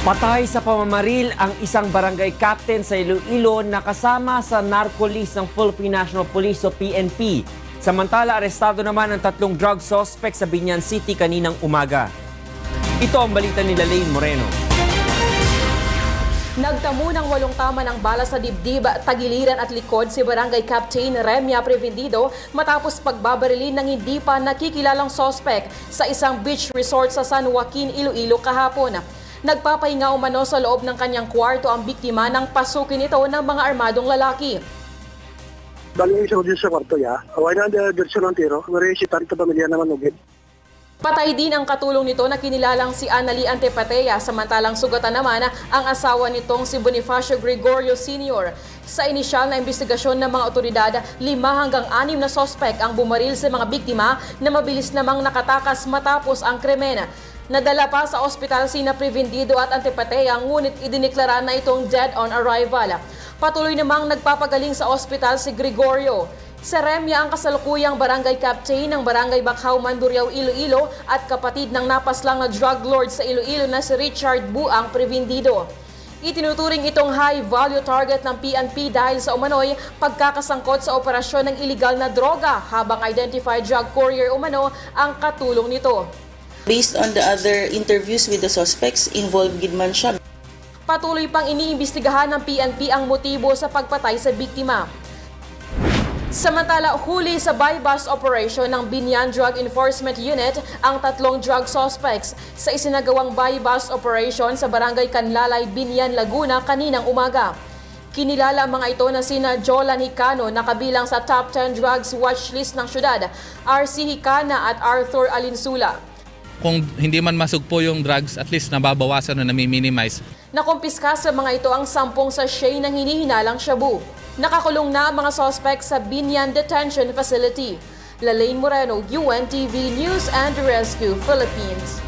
Patay sa pamamaril ang isang barangay captain sa Iloilo na kasama sa narco list ng Philippine National Police o PNP. Samantala, arestado naman ang 3 drug suspect sa Biñan City kaninang umaga. Ito ang balita ni Lane Moreno. Nagtamo ng 8 tama ng bala sa dibdib, tagiliran at likod si Barangay Captain Remia Prevendido matapos pagbabarilin ng hindi pa nakikilalang suspect sa isang beach resort sa San Joaquin, Iloilo kahapon. Nagpapahinga umano sa loob ng kanyang kwarto ang biktima nang pasukin ito ng mga armadong lalaki. Bali isa din sa kwarto ya. Away na direksyon ng tiro. Wari si Tarita pamilya naman ugid. Patay din ang katulong nito na kinilalang si Anali Antepatea, samantalang sugatan naman ang asawa nitong si Bonifacio Gregorio Sr. Sa inisyal na investigasyon ng mga otoridad, 5 hanggang 6 na sospek ang bumaril sa mga biktima na mabilis namang nakatakas matapos ang krimen. Nadala pa sa ospital sina Prevendido at Antepatea, ngunit idiniklara na itong dead on arrival. Patuloy namang nagpapagaling sa ospital si Gregorio. Sa Remia ang kasalukuyang barangay captain ng barangay Bacau, Mandurriao, Iloilo at kapatid ng napaslang na drug lord sa Iloilo na si Richard Buang Prevendido. Itinuturing itong high-value target ng PNP dahil sa umano'y pagkakasangkot sa operasyon ng iligal na droga, habang identified drug courier umano ang katulong nito. Based on the other interviews with the suspects, involved gidman siya. Patuloy pang iniimbestigahan ng PNP ang motibo sa pagpatay sa biktima. Samantala, huli sa buy-bust operation ng Biñan Drug Enforcement Unit ang 3 drug suspects sa isinagawang buy-bust operation sa Barangay Canlalay, Biñan, Laguna kaninang umaga. Kinilala ang mga ito na sina Jolan Hicano na kabilang sa top 10 drugs watchlist ng syudad, RC Hicana at Arthur Alinsula. Kung hindi man masugpo yung drugs, at least nababawasan o nami-minimize. Nakumpiska sa mga ito ang 10 sachet ng hinihinalang shabu. Nakakulong na ang mga suspect sa Biñan Detention Facility. Lane Moreno, UNTV News and Rescue, Philippines.